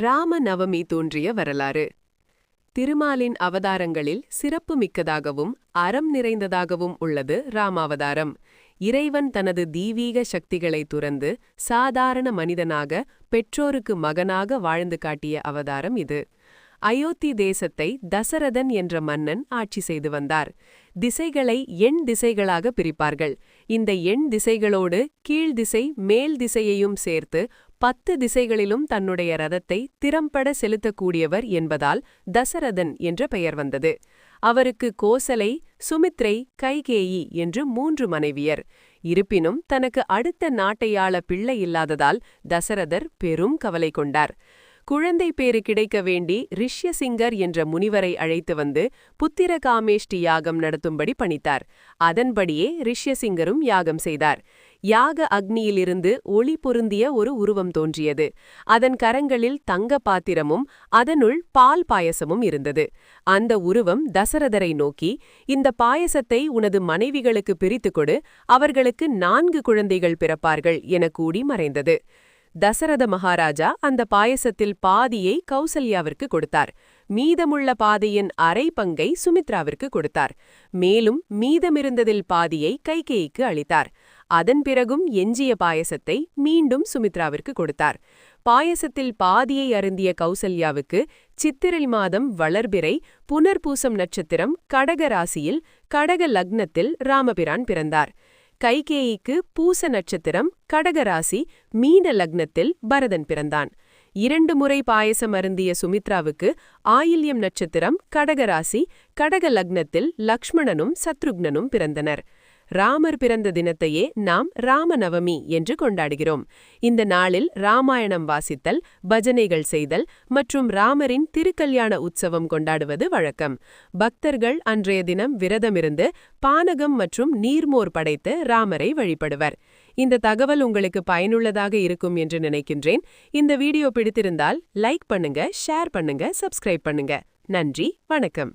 ராம நவமி தோன்றிய வரலாறு. திருமாலின் அவதாரங்களில் சிறப்புமிக்கதாகவும் அறம் நிறைந்ததாகவும் உள்ளது ராமாவதாரம். இறைவன் தனது தெய்வீக சக்திகளை துறந்து சாதாரண மனிதனாக பெற்றோருக்கு மகனாக வாழ்ந்து காட்டிய அவதாரம் இது. அயோத்தி தேசத்தை தசரதன் என்ற மன்னன் ஆட்சி செய்து வந்தார். திசைகளை எண் திசைகளாக பிரிப்பார்கள். இந்த எண் திசைகளோடு கீழ் திசை மேல் திசையையும் சேர்த்து 10 திசைகளிலும் தன்னுடைய ரதத்தை திறம்பட செலுத்தக்கூடியவர் என்பதால் தசரதன் என்ற பெயர் வந்தது. அவருக்கு கோசலை, சுமித்ரை, கைகேயி என்று 3 மனைவியர். இருப்பினும் தனக்கு அடுத்த நாட்டையாள பிள்ளை இல்லாததால் தசரதர் பெரும் கவலை கொண்டார். குழந்தை பேறு கிடைக்க வேண்டி ரிஷ்யசிங்கர் என்ற முனிவரை அழைத்து வந்து புத்திர காமேஷ்டி யாகம் நடத்தும்படி பணித்தார். அதன்படியே ரிஷ்யசிங்கரும் யாகம் செய்தார். யாக அக்னியிலிருந்து ஒளி பொருந்திய ஒரு உருவம் தோன்றியது. அதன் கரங்களில் தங்க பாத்திரமும் அதனுள் பால் பாயசமும் இருந்தது. அந்த உருவம் தசரதரை நோக்கி, இந்த பாயசத்தை உனது மனைவிகளுக்கு பிரித்துக் கொடு, அவர்களுக்கு 4 குழந்தைகள் பிறப்பார்கள் என கூடி மறைந்தது. தசரத மகாராஜா அந்த பாயசத்தில் பாதியை கௌசல்யாவிற்கு கொடுத்தார். மீதமுள்ள பாதியின் அரை பங்கை சுமித்ராவிற்கு கொடுத்தார். மேலும் மீதமிருந்ததில் பாதியை கைகேயிக்கு அளித்தார். அதன் பிறகும் எஞ்சிய பாயசத்தை மீண்டும் சுமித்ராவிற்கு கொடுத்தார். பாயசத்தில் பாதியை அருந்திய கௌசல்யாவுக்கு சித்திரை மாதம் வளர்பிறை புனர்பூசம் நட்சத்திரம் கடக ராசியில் கடக லக்னத்தில் ராமபிரான் பிறந்தார். கைகேயிக்கு பூச நட்சத்திரம் கடகராசி மீன லக்னத்தில் பரதன் பிறந்தான். 2 முறை பாயசம் அருந்திய சுமித்ராவுக்கு ஆயில்யம் நட்சத்திரம் கடகராசி கடக லக்னத்தில் லக்ஷ்மணனும் சத்ருக்னனும் பிறந்தனர். ராமர் பிறந்த தினத்தையே நாம் ராமநவமி என்று கொண்டாடுகிறோம். இந்த நாளில் ராமாயணம் வாசித்தல், பஜனைகள் செய்தல் மற்றும் ராமரின் திருக்கல்யாண உற்சவம் கொண்டாடுவது வழக்கம். பக்தர்கள் அன்றைய தினம் விரதமிருந்து பானகம் மற்றும் நீர்மோர் படைத்து ராமரை வழிபடுவர். இந்த தகவல் உங்களுக்கு பயனுள்ளதாக இருக்கும் என்று நினைக்கின்றேன். இந்த வீடியோ பிடித்திருந்தால் லைக் பண்ணுங்க, ஷேர் பண்ணுங்க, சப்ஸ்கிரைப் பண்ணுங்க. நன்றி, வணக்கம்.